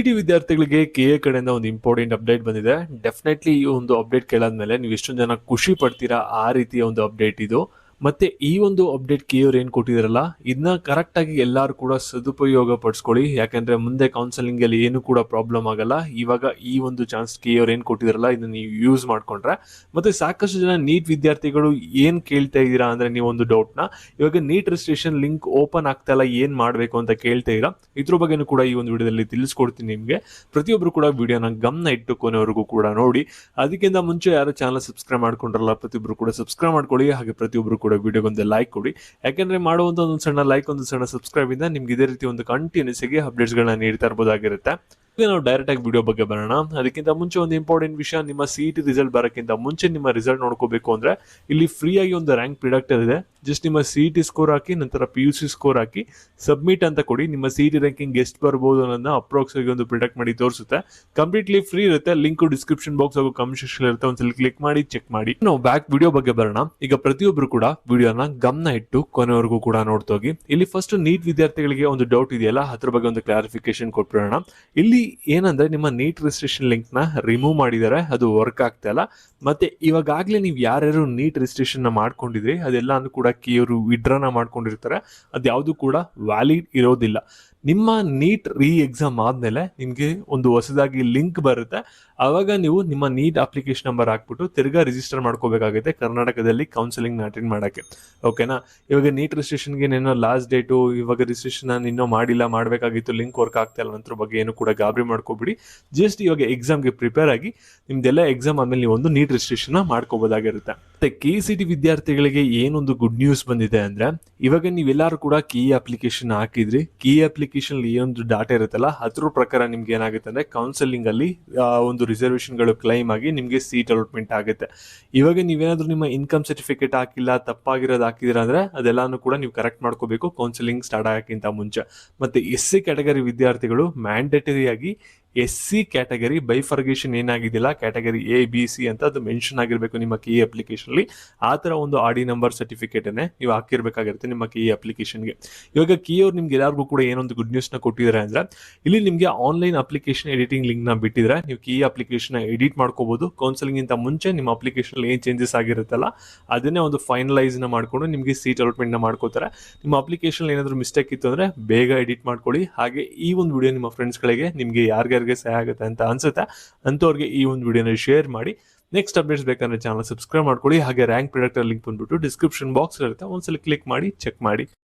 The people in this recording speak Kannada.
ಸಿಇಟಿ ವಿದ್ಯಾರ್ಥಿಗಳಿಗೆ ಕೆಎ ಕಡೆಯಿಂದ ಒಂದು ಇಂಪಾರ್ಟೆಂಟ್ ಅಪ್ಡೇಟ್ ಬಂದಿದೆ. ಡೆಫಿನೆಟ್ಲಿ ಈ ಒಂದು ಅಪ್ಡೇಟ್ ಕೇಳಾದ್ಮೇಲೆ ನೀವು ಎಷ್ಟೊಂದು ಜನ ಖುಷಿ ಪಡ್ತೀರಾ, ಆ ರೀತಿಯ ಒಂದು ಅಪ್ಡೇಟ್ ಇದು. ಮತ್ತೆ ಈ ಒಂದು ಅಪ್ಡೇಟ್ ಕೆಯವ್ರು ಏನ್ ಕೊಟ್ಟಿದಾರಲ್ಲ, ಇದನ್ನ ಕರೆಕ್ಟ್ ಆಗಿ ಎಲ್ಲರೂ ಕೂಡ ಸದುಪಯೋಗ ಪಡಿಸ್ಕೊಳ್ಳಿ. ಯಾಕಂದ್ರೆ ಮುಂದೆ ಕೌನ್ಸೆಲಿಂಗ್ ಅಲ್ಲಿ ಏನು ಕೂಡ ಪ್ರಾಬ್ಲಮ್ ಆಗಲ್ಲ. ಇವಾಗ ಈ ಒಂದು ಚಾನ್ಸ್ ಕೆಯವ್ರು ಏನ್ ಕೊಟ್ಟಿದಾರಲ್ಲ, ಇದನ್ನ ನೀವು ಯೂಸ್ ಮಾಡ್ಕೊಂಡ್ರೆ. ಮತ್ತೆ ಸಾಕಷ್ಟು ಜನ ನೀಟ್ ವಿದ್ಯಾರ್ಥಿಗಳು ಏನ್ ಕೇಳ್ತಾ ಇದ್ದೀರಾ ಅಂದ್ರೆ, ನೀವು ಒಂದು ಡೌಟ್ ನ, ಇವಾಗ ನೀಟ್ ರಿಜಿಸ್ಟ್ರೇಷನ್ ಲಿಂಕ್ ಓಪನ್ ಆಗ್ತಾ ಇಲ್ಲ, ಏನ್ ಮಾಡ್ಬೇಕು ಅಂತ ಕೇಳ್ತಾ ಇದ್ದೀರಾ. ಇದ್ರ ಬಗ್ಗೆನೂ ಕೂಡ ಈ ಒಂದು ವಿಡಿಯೋದಲ್ಲಿ ತಿಳಿಸ್ಕೊಡ್ತೀನಿ ನಿಮ್ಗೆ. ಪ್ರತಿಯೊಬ್ರು ಕೂಡ ವಿಡಿಯೋನ ಗಮನ ಇಟ್ಟು ಕೊನೆವರೆಗೂ ಕೂಡ ನೋಡಿ. ಅದಕ್ಕಿಂತ ಮುಂಚೆ ಯಾರು ಚಾನಲ್ ಸಬ್ಸ್ಕ್ರೈಬ್ ಮಾಡ್ಕೊಂಡ್ರಲ್ಲ, ಪ್ರತಿಯೊಬ್ರು ಕೂಡ ಸಬ್ಸ್ಕ್ರೈಬ್ ಮಾಡ್ಕೊಳ್ಳಿ. ಹಾಗೆ ಪ್ರತಿಯೊಬ್ರು ಕೂಡ ವಿಡಿಯೋಗೊಂದು ಲೈಕ್ ಕೊಡಿ. ಯಾಕಂದ್ರೆ ಮಾಡುವಂತ ಒಂದು ಸಣ್ಣ ಲೈಕ್, ಒಂದು ಸಣ್ಣ ಸಬ್ಸ್ಕ್ರೈಬ್ ಇಂದ ನಿಮ್ಗೆ ಇದೇ ರೀತಿ ಒಂದು ಕಂಟಿನ್ಯೂಸ್ ಆಗಿ ಅಪ್ಡೇಟ್ಸ್ ಗಳನ್ನ ನೀಡ್ತಾ ಇರಬಹುದಾಗಿರುತ್ತೆ. ನಾವು ಡೈರೆಕ್ಟ್ ಆಗಿ ವಿಡಿಯೋ ಬಗ್ಗೆ ಬರೋಣ. ಅದಕ್ಕಿಂತ ಮುಂಚೆ ಒಂದು ಇಂಪಾರ್ಟೆಂಟ್ ವಿಷಯ, ನಿಮ್ಮ ಸಿಇಟಿ ರಿಸಲ್ಟ್ ಬರೋಕ್ಕಿಂತ ಮುಂಚೆ ನಿಮ್ಮ ರಿಸಲ್ಟ್ ನೋಡ್ಕೋಬೇಕು ಅಂದ್ರೆ ಇಲ್ಲಿ ಫ್ರೀ ಆಗಿ ಒಂದು ರ್ಯಾಂಕ್ ಪ್ರಿಡಕ್ಟರ್ ಇದೆ. ಜಸ್ಟ್ ನಿಮ್ಮ ಸಿಇಟಿ ಸ್ಕೋರ್ ಹಾಕಿ, ನಂತರ PUC ಸ್ಕೋರ್ ಹಾಕಿ ಸಬ್ಮಿಟ್ ಅಂತ ಕೊಡಿ. ನಿಮ್ಮ ಸಿಇಟಿ ರ್ಯಾಂಕಿಂಗ್ ಎಷ್ಟು ಬರ್ಬೋದು ಅನ್ನೋದನ್ನ ಅಪ್ರಾಕ್ಸ್ ಆಗಿ ಒಂದು ಪ್ರಿಡಕ್ಟ್ ಮಾಡಿ ತೋರಿಸುತ್ತೆ. ಕಂಪ್ಲೀಟ್ಲಿ ಫ್ರೀ ಇರುತ್ತೆ. ಲಿಂಕ್ ಡಿಸ್ಕ್ರಿಪ್ಷನ್ ಬಾಕ್ಸ್ ಹಾಗೂ ಕಮೆಂಟ್ ಸೆಕ್ಷನ್ ಇರುತ್ತೆ. ಒಂದ್ಸಲ ಕ್ಲಿಕ್ ಮಾಡಿ ಚೆಕ್ ಮಾಡಿ. ನಾವು ಬ್ಯಾಕ್ ವಿಡಿಯೋ ಬಗ್ಗೆ ಬರೋಣ. ಈಗ ಪ್ರತಿಯೊಬ್ರು ಕೂಡ ವಿಡಿಯೋನ ಗಮನ ಇಟ್ಟು ಕೊನೆವರೆಗೂ ಕೂಡ ನೋಡ್ತೋಗಿ. ಇಲ್ಲಿ ಫಸ್ಟ್ ನೀಟ್ ವಿದ್ಯಾರ್ಥಿಗಳಿಗೆ ಒಂದು ಡೌಟ್ ಇದೆಯಲ್ಲ, ಅದ್ರ ಬಗ್ಗೆ ಒಂದು ಕ್ಲಾರಿಫಿಕೇಶನ್ ಕೊಟ್ಬಿಡೋಣ. ಇಲ್ಲಿ ಏನಂದ್ರೆ, ನಿಮ್ಮ ನೀಟ್ ರಿಜಿಸ್ಟ್ರೇಷನ್ ಲಿಂಕ್ ನ ರಿಮೂವ್ ಮಾಡಿದ್ದಾರೆ, ಅದು ವರ್ಕ್ ಆಗ್ತಾ ಇಲ್ಲ. ಮತ್ತೆ ಇವಾಗಲೇ ನೀವು ಯಾರ್ಯಾರು ನೀಟ್ ರಿಜಿಸ್ಟ್ರೇಷನ್ ನ ಮಾಡ್ಕೊಂಡಿದ್ರಿ, ಅದೆಲ್ಲಾನು ಕೂಡ ಕೆಯವರು ವಿಡ್ರಾನ ಮಾಡ್ಕೊಂಡಿರ್ತಾರೆ. ಅದ್ಯಾವುದು ಕೂಡ ವ್ಯಾಲಿಡ್ ಇರೋದಿಲ್ಲ. ನಿಮ್ಮ ನೀಟ್ ರೀ ಎಕ್ಸಾಮ್ ಆದ್ಮೇಲೆ ನಿಮ್ಗೆ ಒಂದು ಹೊಸದಾಗಿ ಲಿಂಕ್ ಬರುತ್ತೆ. ಅವಾಗ ನೀವು ನಿಮ್ಮ ನೀಟ್ ಅಪ್ಲಿಕೇಶನ್ ನಂಬರ್ ಹಾಕ್ಬಿಟ್ಟು ತಿರ್ಗಾ ರಿಜಿಸ್ಟರ್ ಮಾಡ್ಕೋಬೇಕಾಗುತ್ತೆ ಕರ್ನಾಟಕದಲ್ಲಿ ಕೌನ್ಸಿಲಿಂಗ್ ಅಟೆಂಡ್ ಮಾಡಕ್ಕೆ. ಓಕೆನಾ? ಇವಾಗ ನೀಟ್ ರಿಜಿಸ್ಟ್ರೇಷನ್ಗೆ ಏನೋ ಲಾಸ್ಟ್ ಡೇಟು, ಇವಾಗ ರಿಜಿಸ್ಟ್ರೇಷನ್ ನಾನು ಇನ್ನೂ ಮಾಡಿಲ್ಲ, ಮಾಡಬೇಕಾಗಿತ್ತು, ಲಿಂಕ್ ವರ್ಕ್ ಆಗ್ತಾ ಇಲ್ಲ ಅನ್ನೋದ್ರ ಬಗ್ಗೆ ಏನು ಕೂಡ ಗಾಬರಿ ಮಾಡ್ಕೋಬಿಡಿ. ಜಸ್ಟ್ ಇವಾಗ ಎಕ್ಸಾಮ್ಗೆ ಪ್ರಿಪೇರ್ ಆಗಿ ನಿಮ್ದೆಲ್ಲ ಎಕ್ಸಾಮ್ ಆದ್ಮೇಲೆ ನೀವು ಒಂದು ನೀಟ್ ರಿಜಿಸ್ಟ್ರೇಷನ್ ಮಾಡ್ಕೋಬಹುದಾಗಿರುತ್ತೆ. ಮತ್ತೆ KCT ವಿದ್ಯಾರ್ಥಿಗಳಿಗೆ ಏನೊಂದು ಗುಡ್ ನ್ಯೂಸ್ ಬಂದಿದೆ ಅಂದ್ರೆ, ಇವಾಗ ನೀವೆಲ್ಲರೂ ಕೂಡ ಕೀ ಅಪ್ಲಿಕೇಶನ್ ಹಾಕಿದ್ರಿ. ಕೀ ಅಪ್ಲಿಕೇಶನ್ ಏನೊಂದು ಡಾಟಾ ಇರುತ್ತಲ್ಲ, ಅದ್ರ ಪ್ರಕಾರ ನಿಮ್ಗೆ ಏನಾಗುತ್ತೆ ಅಂದ್ರೆ, ಕೌನ್ಸಿಲಿಂಗ್ ಅಲ್ಲಿ ಒಂದು ರಿಸರ್ವೇಶನ್ಗಳು ಕ್ಲೈಮ್ ಆಗಿ ನಿಮ್ಗೆ ಸೀಟ್ ಅಲಾಟ್ಮೆಂಟ್ ಆಗುತ್ತೆ. ಇವಾಗ ನೀವೇನಾದ್ರೂ ನಿಮ್ಮ ಇನ್ಕಮ್ ಸರ್ಟಿಫಿಕೇಟ್ ಹಾಕಿಲ್ಲ, ತಪ್ಪಾಗಿರೋದು ಹಾಕಿದಿರ ಅಂದ್ರೆ ಅದೆಲ್ಲಾನು ಕೂಡ ನೀವು ಕರೆಕ್ಟ್ ಮಾಡ್ಕೋಬೇಕು ಕೌನ್ಸಿಲಿಂಗ್ ಸ್ಟಾರ್ಟ್ ಆಗಕ್ಕಿಂತ ಮುಂಚೆ. ಮತ್ತೆ SC ಕ್ಯಾಟಗರಿ ವಿದ್ಯಾರ್ಥಿಗಳು ಮ್ಯಾಂಡೇಟರಿ ಆಗಿ SC ಕ್ಯಾಟಗರಿ ಬೈಫರ್ಗೇಷನ್ ಏನಾಗಿದ್ದಿಲ್ಲ, ಕ್ಯಾಟಗರಿ A-B-C ಅಂತ ಅದು ಮೆನ್ಷನ್ ಆಗಿರ್ಬೇಕು ನಿಮ್ಮ ಕೀ ಅಪ್ಲಿಕೇಶನ್ ಅಲ್ಲಿ. ಆ ತರ ಒಂದು RD ನಂಬರ್ ಸರ್ಟಿಫಿಕೇಟ್ ನೀವು ಹಾಕಿರ್ಬೇಕಾಗಿರುತ್ತೆ ನಿಮ್ಮ ಕೀ ಅಪ್ಲಿಕೇಶನ್ಗೆ. ಇವಾಗ ಕೀ ಅವ್ರು ನಿಮ್ಗೆ ಎಲ್ಲರಿಗೂ ಕೂಡ ಏನೊಂದು ಗುಡ್ ನ್ಯೂಸ್ ನ ಕೊಟ್ಟಿದ್ದಾರೆ ಅಂದ್ರೆ, ಇಲ್ಲಿ ನಿಮ್ಗೆ ಆನ್ಲೈನ್ ಅಪ್ಲಿಕೇಶನ್ ಎಡಿಟಿಂಗ್ ಲಿಂಕ್ ನ ಬಿಟ್ಟಿದ್ರೆ ನೀವು ಕೀ ಅಪ್ಲಿಕೇಶನ್ ಎಡಿಟ್ ಮಾಡ್ಕೋಬಹುದು. ಕೌನ್ಸಿಲಿಂಗ್ ಇಂತ ಮುಂಚೆ ನಿಮ್ಮ ಅಪ್ಲಿಕೇಶನ್ ಏನ್ ಚೇಂಜಸ್ ಆಗಿರುತ್ತಲ್ಲ, ಅದನ್ನೇ ಒಂದು ಫೈನಲೈಸ್ ನ ಮಾಡ್ಕೊಂಡು ನಿಮ್ಗೆ ಸೀಟ್ ಅಲಾಟ್ಮೆಂಟ್ ನ ಮಾಡ್ಕೋತಾರೆ. ನಿಮ್ಮ ಅಪ್ಲಿಕೇಶನ್ ಏನಾದ್ರು ಮಿಸ್ಟೇಕ್ ಇತ್ತು ಅಂದ್ರೆ ಬೇಗ ಎಡಿಟ್ ಮಾಡ್ಕೊಳ್ಳಿ. ಹಾಗೆ ಈ ಒಂದು ವಿಡಿಯೋ ನಿಮ್ಮ ಫ್ರೆಂಡ್ಸ್ ಗಳಿಗೆ, ನಿಮ್ಗೆ ಯಾರ್ಯಾರಿಗೆ ಸಹಾಯ ಆಗುತ್ತೆ ಅಂತ ಅನ್ಸುತ್ತೆ ಅಂತವ್ರಿಗೆ ಈ ಒಂದು ವಿಡಿಯೋನ ಶೇರ್ ಮಾಡಿ. ನೆಕ್ಸ್ಟ್ ಅಪ್ಡೇಟ್ಸ್ ಬೇಕಂದ್ರೆ ಚಾನಲ್ ಸಬ್ಸ್ಕ್ರೈಬ್ ಮಾಡ್ಕೊಳ್ಳಿ. ಹಾಗೆ ರ್ಯಾಂಕ್ ಪ್ರಿಡಕ್ಟರ್ ಲಿಂಕ್ ಬಂದ್ಬಿಟ್ಟು ಡಿಸ್ಕ್ರಿಪ್ಷನ್ ಬಾಕ್ಸ್ ಇರುತ್ತೆ, ಒಂದ್ಸಲ ಕ್ಲಿಕ್ ಮಾಡಿ ಚೆಕ್ ಮಾಡಿ.